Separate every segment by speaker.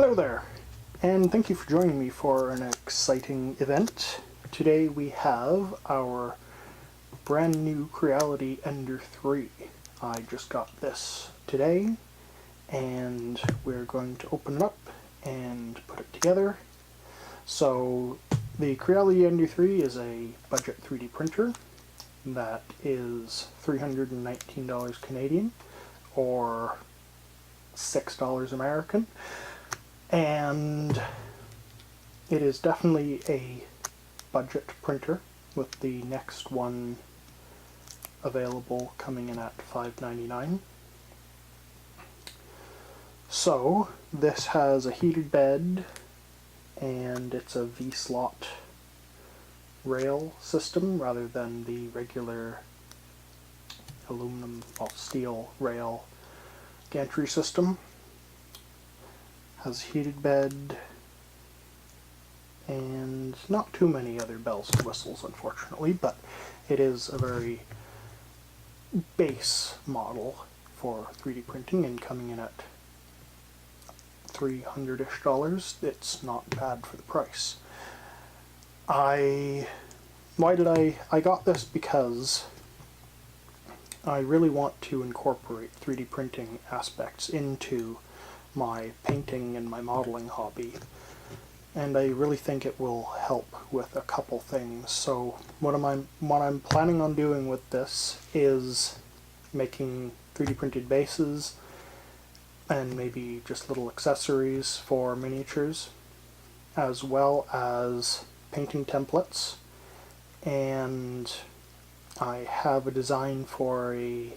Speaker 1: Hello there, and thank you for joining me for an exciting event. Today we have our brand new Creality Ender 3. I just got this today, and we're going to open it up and put it together. So the Creality Ender 3 is a budget 3D printer that is $319 Canadian, or $6 American. And it is definitely a budget printer, with the next one available coming in at $5.99. So this has a heated bed, and it's a V-slot rail system rather than the regular aluminum or steel rail gantry system. Has a heated bed, and not too many other bells and whistles, unfortunately, but it is a very base model for 3D printing, and coming in at $300-ish. It's not bad for the price. I got this because I really want to incorporate 3D printing aspects into my painting and my modeling hobby, and I really think it will help with a couple things. So what I'm planning on doing with this is making 3D printed bases and maybe just little accessories for miniatures, as well as painting templates. And I have a design for a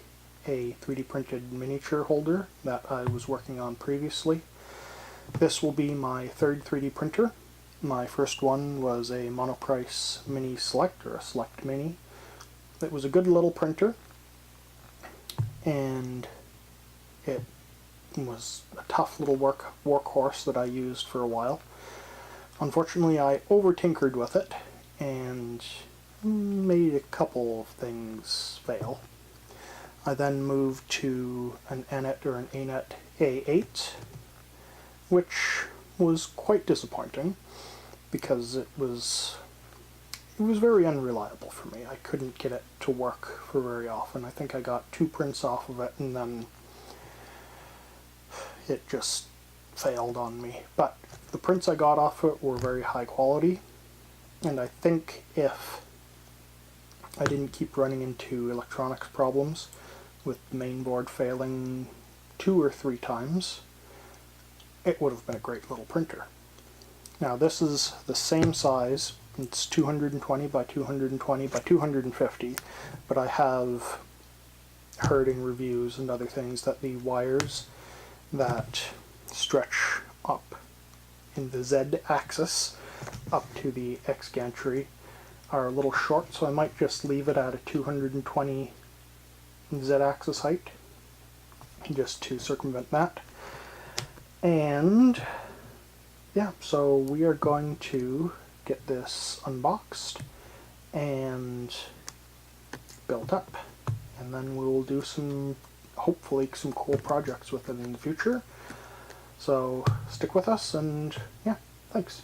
Speaker 1: 3D printed miniature holder that I was working on previously. This will be my third 3D printer. My first one was a Monoprice Mini Select, or a Select Mini. It was a good little printer, and it was a tough little workhorse that I used for a while. Unfortunately, I over-tinkered with it and made a couple of things fail. I then moved to an Anet or an Anet A8, which was quite disappointing because it was very unreliable for me. I couldn't get it to work for very often. I think I got 2 prints off of it, and then it just failed on me. But the prints I got off it were very high quality, and I think if I didn't keep running into electronics problems, with the main board failing 2 or 3 times, it would have been a great little printer. Now this is the same size. It's 220 by 220 by 250, but I have heard in reviews and other things that the wires that stretch up in the Z axis up to the X gantry are a little short, so I might just leave it at a 220 Z-axis height, just to circumvent that. And yeah, so we are going to get this unboxed and built up, and then we'll do hopefully some cool projects with it in the future. So stick with us, and yeah, thanks.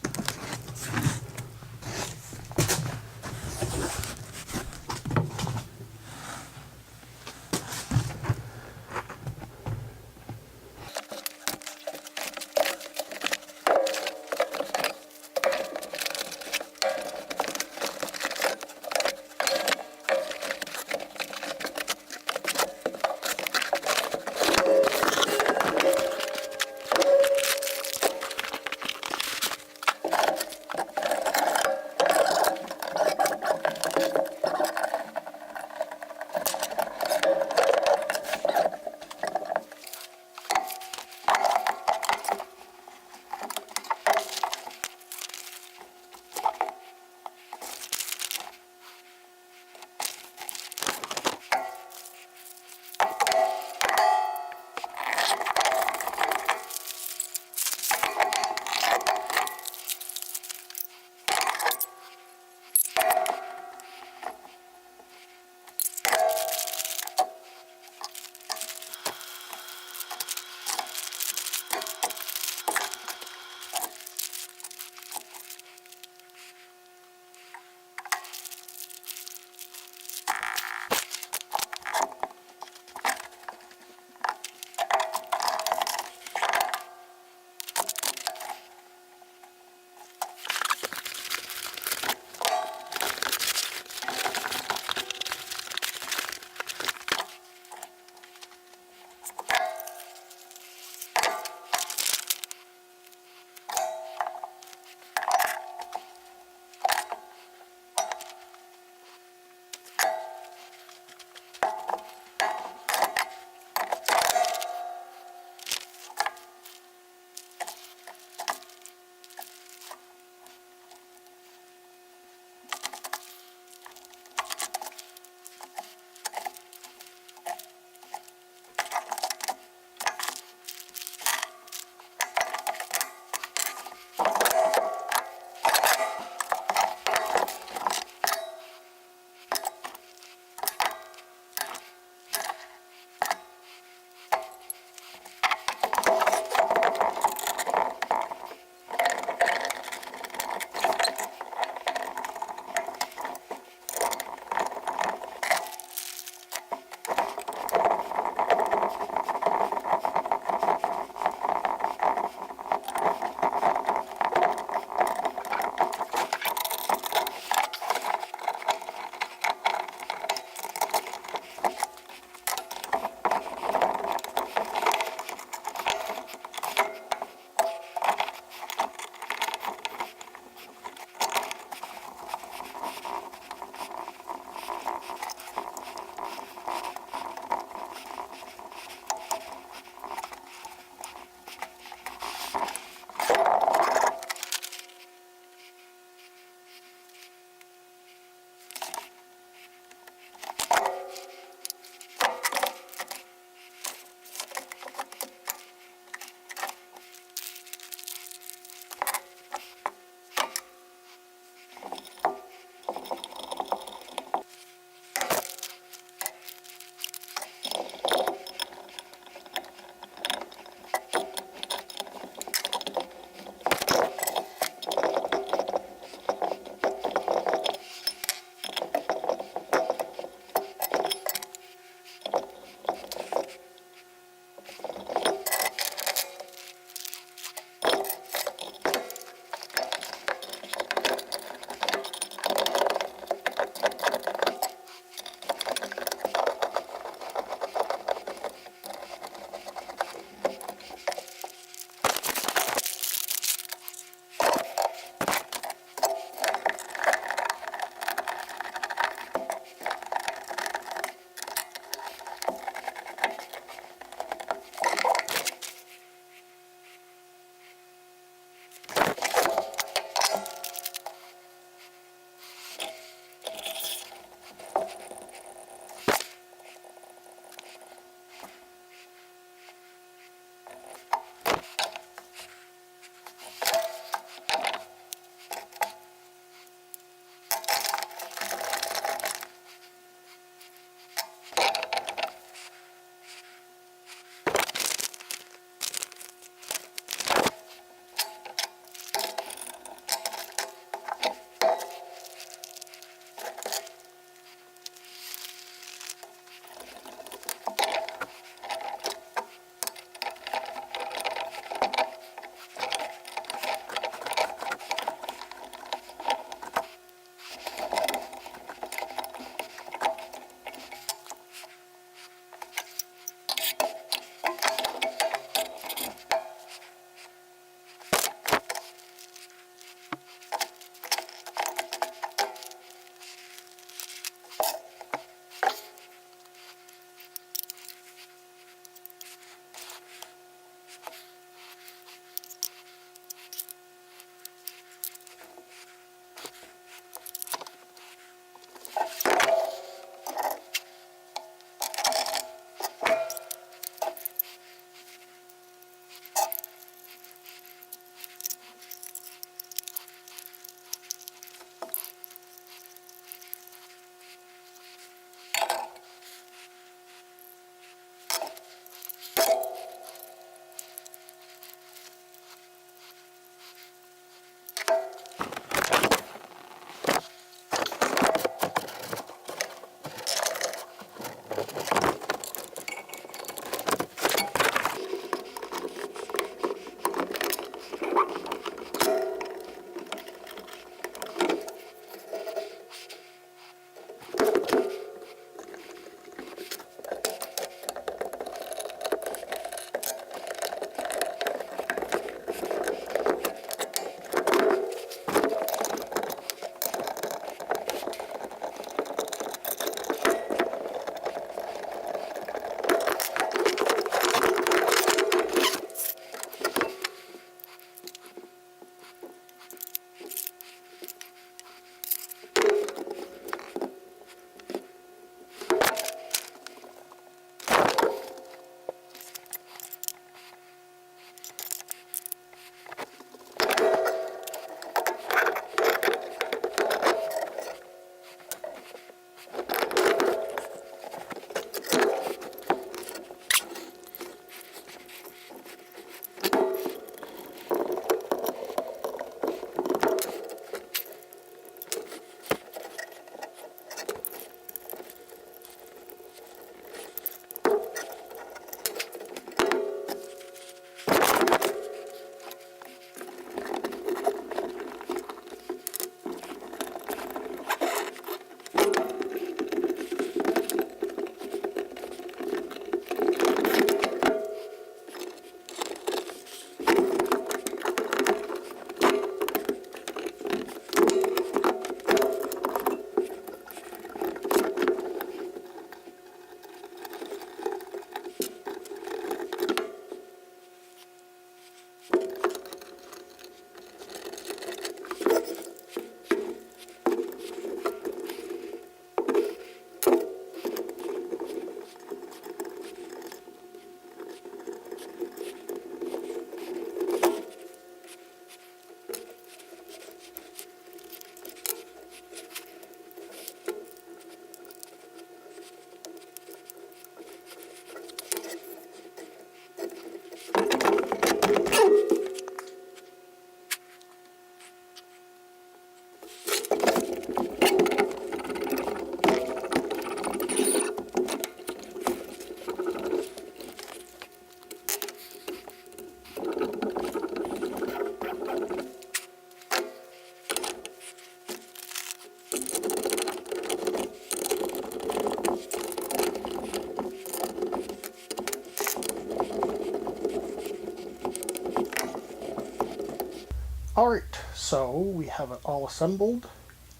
Speaker 1: Alright, so we have it all assembled,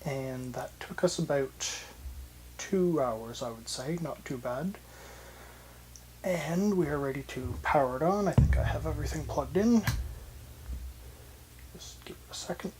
Speaker 1: and that took us about 2 hours, I would say, not too bad. And we are ready to power it on. I think I have everything plugged in. Just give it a second.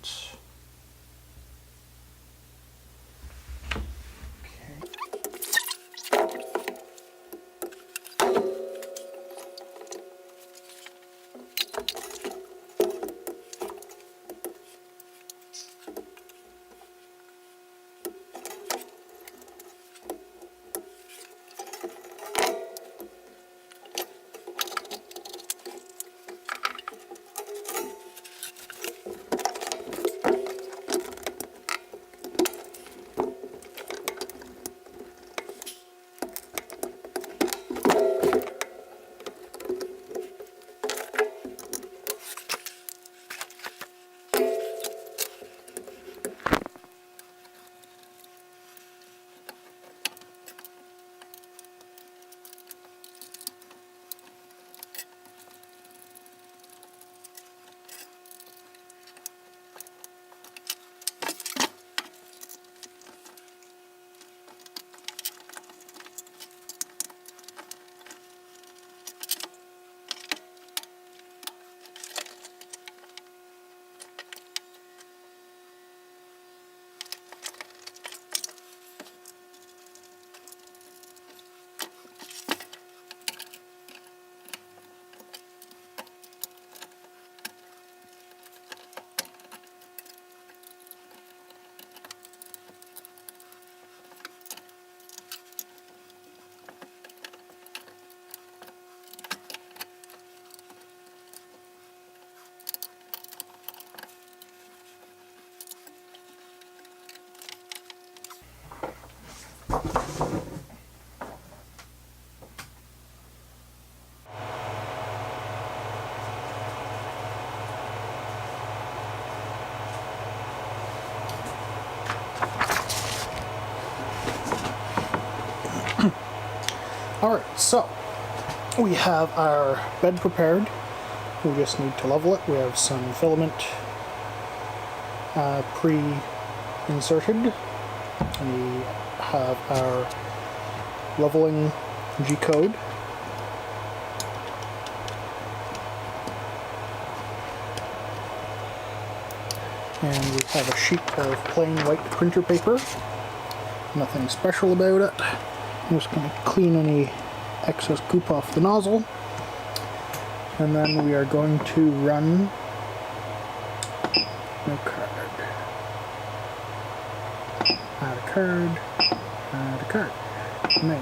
Speaker 1: Alright, so we have our bed prepared. We just need to level it. We have some filament pre-inserted. We have our leveling G-code. And we have a sheet of plain white printer paper. Nothing special about it. I'm just going to clean any excess goop off the nozzle. And then we are going to run no card. Add a card. Add a card. Main.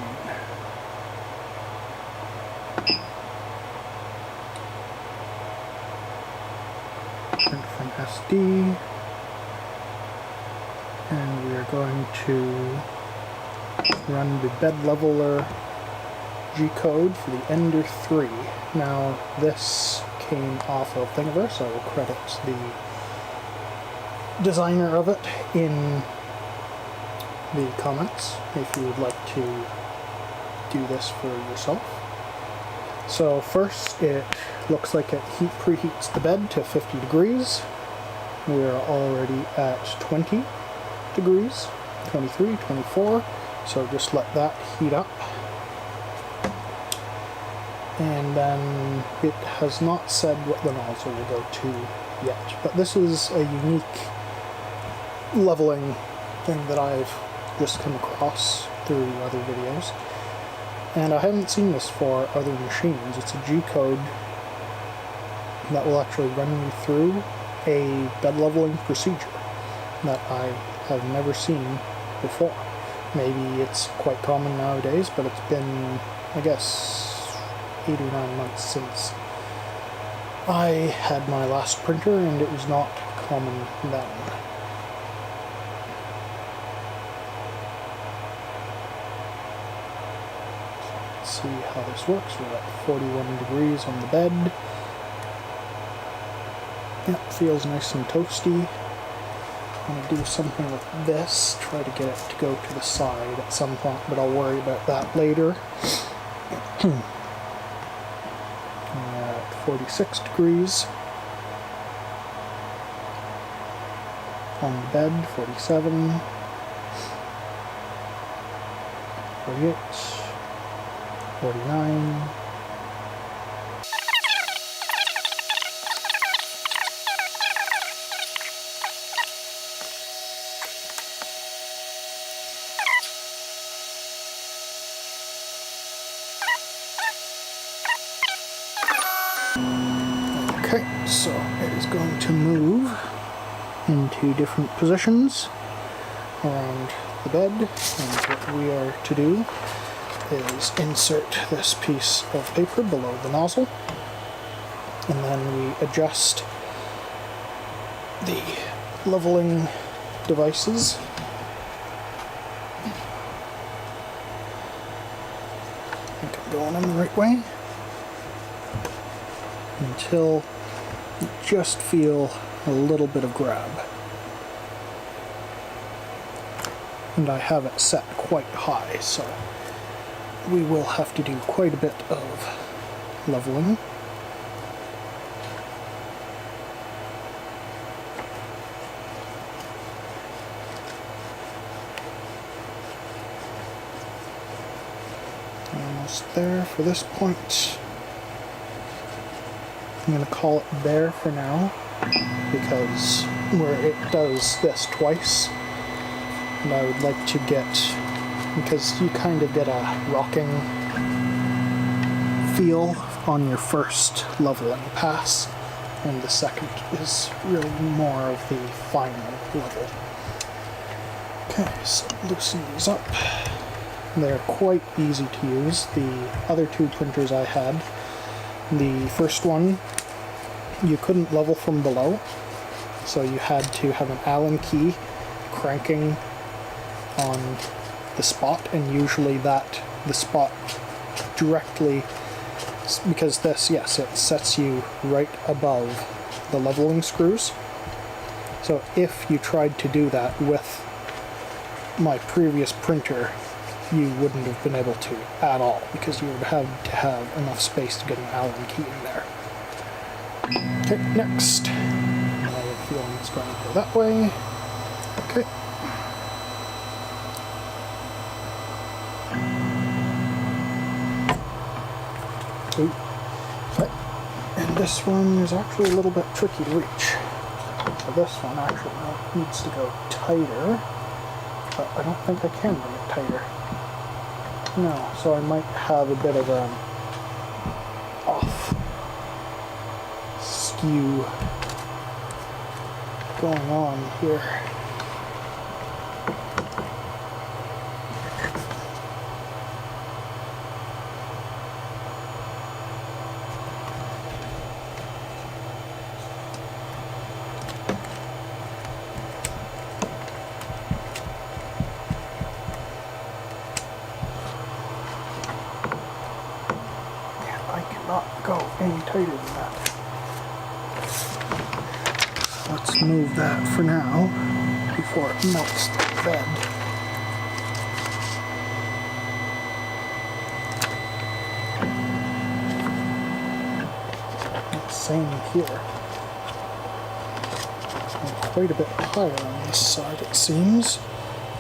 Speaker 1: Print from SD. And we are going to run the bed leveler G-code for the Ender 3. Now this came off of Thingiverse. I will credit the designer of it in the comments if you would like to do this for yourself. So first, it looks like it preheats the bed to 50 degrees. We are already at 20 degrees, 23, 24. So just let that heat up. And then it has not said what the nozzle will go to yet. But this is a unique leveling thing that I've just come across through other videos. And I haven't seen this for other machines. It's a G-code that will actually run you through a bed leveling procedure that I have never seen before. Maybe it's quite common nowadays, but it's been, I guess, 8 or 9 months since I had my last printer, and it was not common then. So let's see how this works. We're at 41 degrees on the bed. Yep, feels nice and toasty. I'm going to do something with this, try to get it to go to the side at some point, but I'll worry about that later. At 46 degrees. on the bed, 47, 48, 49, okay, so it is going to move into different positions around the bed, and what we are to do is insert this piece of paper below the nozzle, and then we adjust the leveling devices I think I'm going in the right way until you just feel a little bit of grab. And I have it set quite high, so we will have to do quite a bit of leveling. Almost there for this point. I'm going to call it there for now, because where it does this twice, and I would like to get, because you kind of get a rocking feel on your first leveling pass, and the second is really more of the final level. Okay, so loosen these up. They're quite easy to use. The other two printers I had, the first one, you couldn't level from below, so you had to have an Allen key cranking on the spot, and usually the spot directly, because this, yes, it sets you right above the leveling screws. So if you tried to do that with my previous printer, you wouldn't have been able to at all, because you would have to have enough space to get an Allen key in there. Okay, next. I have a feeling it's going to go that way. Okay. Ooh. Okay. And this one is actually a little bit tricky to reach. So this one actually needs to go tighter, but I don't think I can bring it tighter. No, so I might have a bit of an off skew going on here. Not go any tighter than that. Let's move that for now before it melts the bed. Same here. And quite a bit higher on this side, it seems.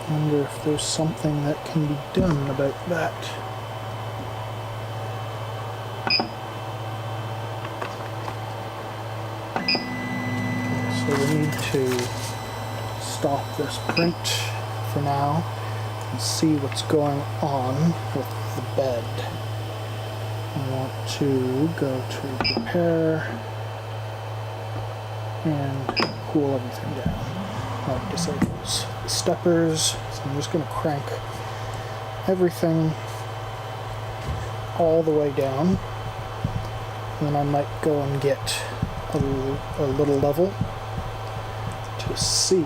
Speaker 1: I wonder if there's something that can be done about that. So we need to stop this print for now and see what's going on with the bed. I want to go to prepare and cool everything down. That disables the steppers, so I'm just going to crank everything all the way down, and then I might go and get a little level to see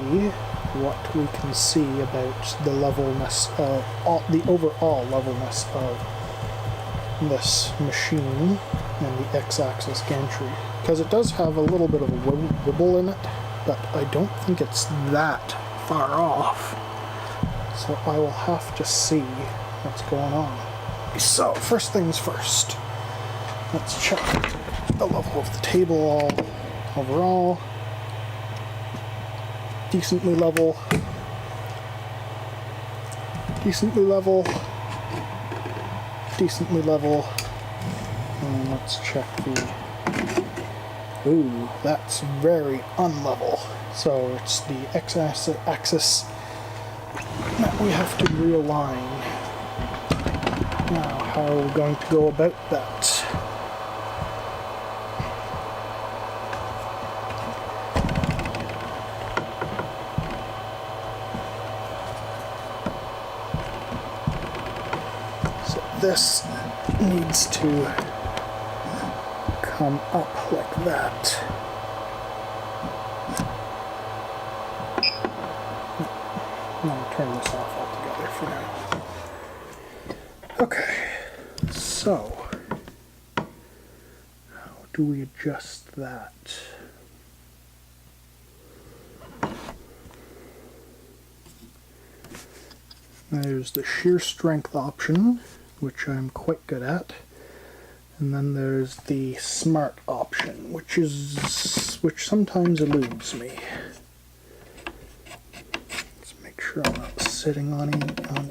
Speaker 1: what we can see about the levelness of the overall levelness of this machine and the x-axis gantry, because it does have a little bit of a wibble in it, but I don't think it's that far off, so I will have to see what's going on. So first things first, let's check the level of the table overall. decently level, decently level, decently level. And let's check the... Ooh, that's very unlevel. So it's the x-axis that we have to realign. Now, how are we going to go about that? So this needs to come up like that. I'm going to turn this off altogether for now. Okay, so how do we adjust that? There's the shear strength option, which I'm quite good at. And then there's the smart option, which sometimes eludes me. Let's make sure I'm not sitting on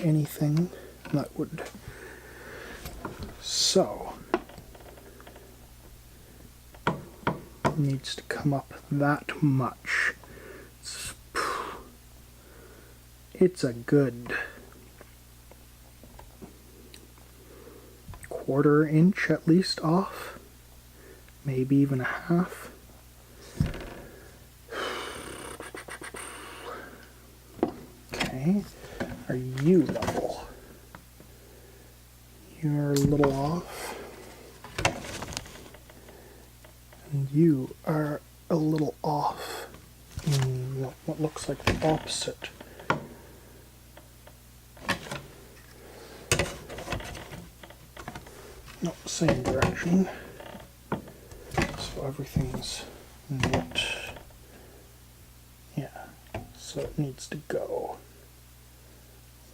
Speaker 1: anything that would. So it needs to come up that much. It's a good quarter inch at least off, maybe even a half. Okay, are you level? You're a little off. And you are a little off in what looks like the opposite. No, same direction. So everything's not. Yeah, so it needs to go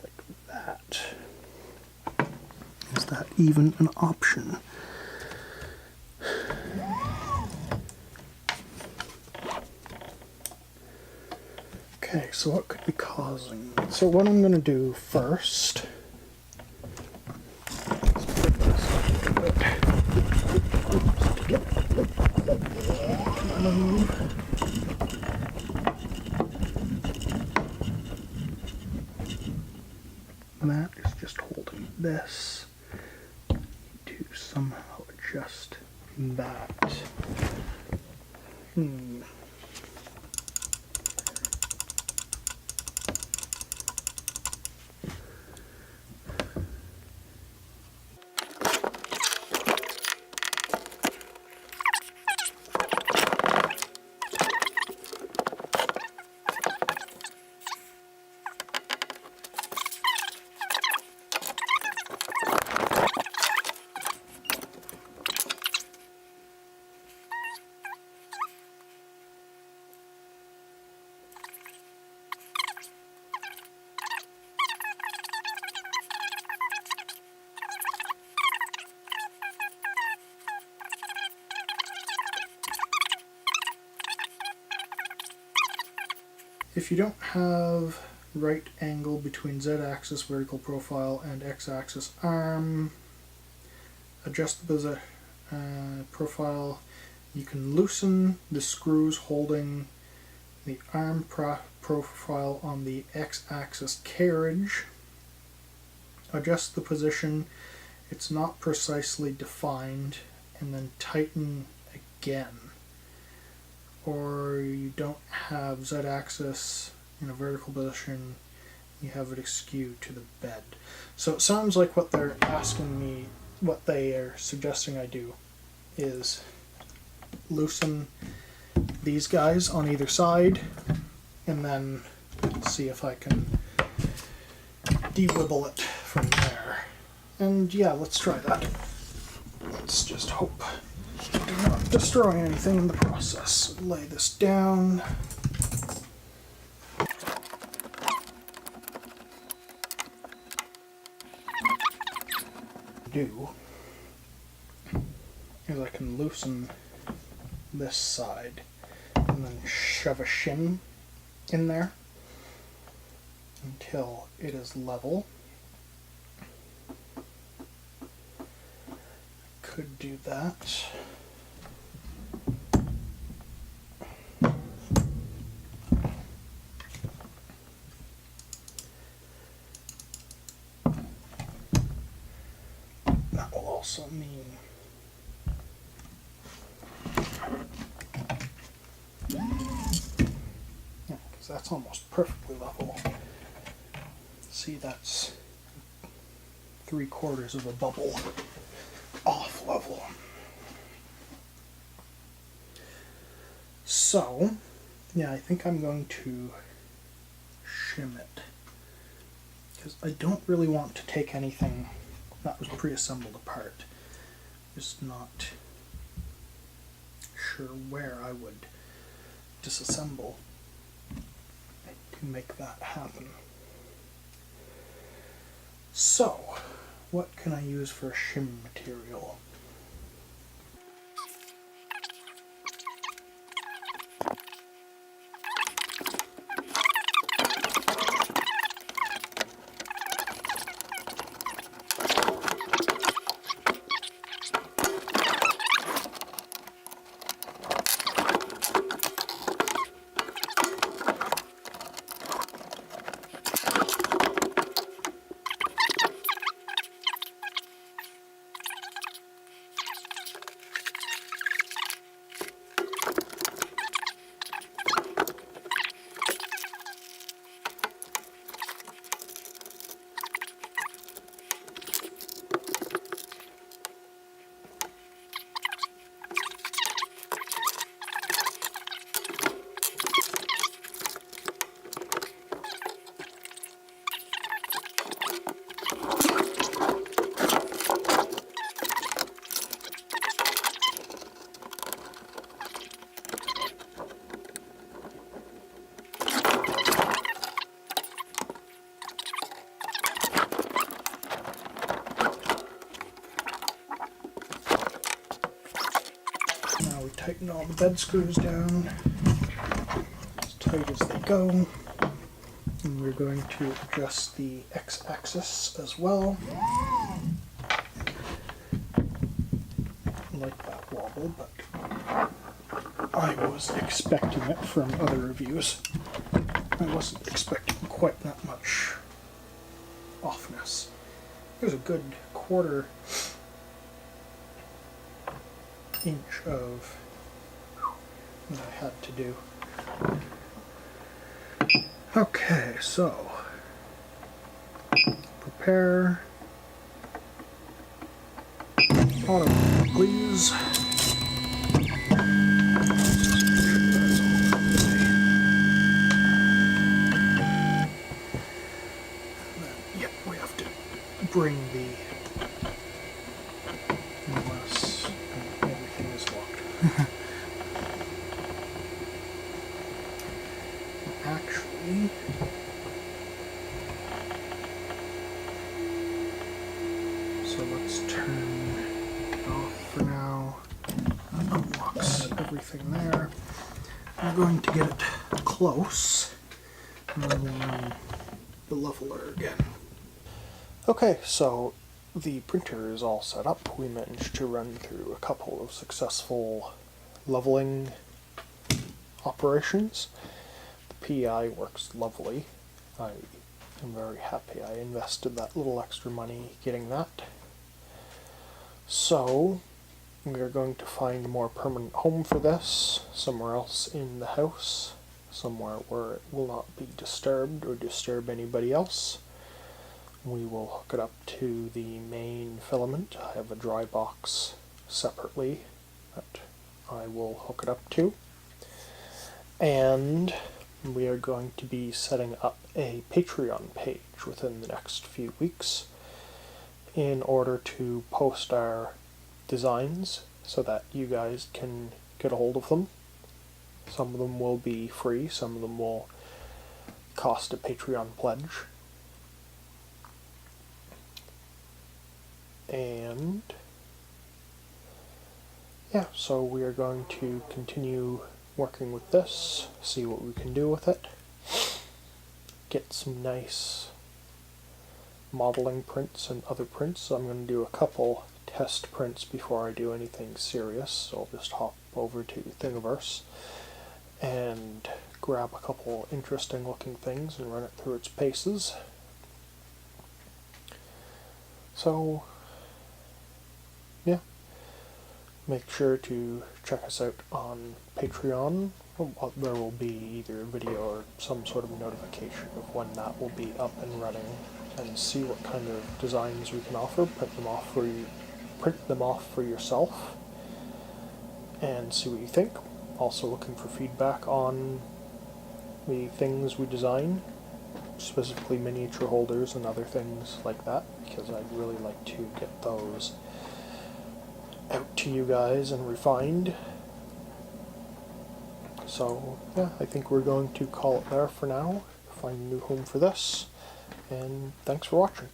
Speaker 1: like that. Is that even an option? Okay, so what could be causing? So what I'm going to do first. That is just holding this to somehow adjust that. If you don't have right angle between z-axis vertical profile and x-axis arm, adjust the profile. You can loosen the screws holding the arm profile on the x-axis carriage. Adjust the position. It's not precisely defined, and then tighten again. Or you don't have z-axis in a vertical position, you have it askew to the bed. So it sounds like what they're asking me, what they are suggesting I do, is loosen these guys on either side, and then see if I can de-wibble it from there. And yeah, let's try that. Let's just hope do not destroy anything in the process. Lay this down. Do is I can loosen this side and then shove a shim in there until it is level. Could do that. That will also mean because that's almost perfectly level. See, that's 3/4 of a bubble off level. So, yeah, I think I'm going to shim it because I don't really want to take anything that was pre-assembled apart. Just not sure where I would disassemble to make that happen. So, what can I use for shim material? Now we tighten all the bed screws down as tight as they go. And we're going to adjust the x-axis as well. Like that wobble, but I was expecting it from other reviews. I wasn't expecting quite that much offness. It was a good 1/4 inch of what I had to do. Okay, so prepare auto please. Yep, we have to bring the unless everything is locked. Actually, so let's turn it off for now. That unlocks everything there. I'm going to get it close and then we'll run the leveler again. Okay, so the printer is all set up. We managed to run through a couple of successful leveling operations. The PI works lovely. I am very happy I invested that little extra money getting that. So we are going to find a more permanent home for this, somewhere else in the house, somewhere where it will not be disturbed or disturb anybody else. We will hook it up to the main filament. I have a dry box separately that I will hook it up to. And we are going to be setting up a Patreon page within the next few weeks in order to post our designs so that you guys can get a hold of them. Some of them will be free, some of them will cost a Patreon pledge. And yeah, so we are going to continue working with this, see what we can do with it. get some nice modeling prints and other prints. So I'm going to do a couple test prints before I do anything serious. So I'll just hop over to Thingiverse and grab a couple interesting looking things and run it through its paces. So yeah, make sure to check us out on Patreon. There will be either a video or some sort of notification of when that will be up and running, and see what kind of designs we can offer. Print them off for yourself and see what you think. Also looking for feedback on the things we design, specifically miniature holders and other things like that, because I'd really like to get those out to you guys and refined. So yeah, I think we're going to call it there for now. Find a new home for this, and thanks for watching.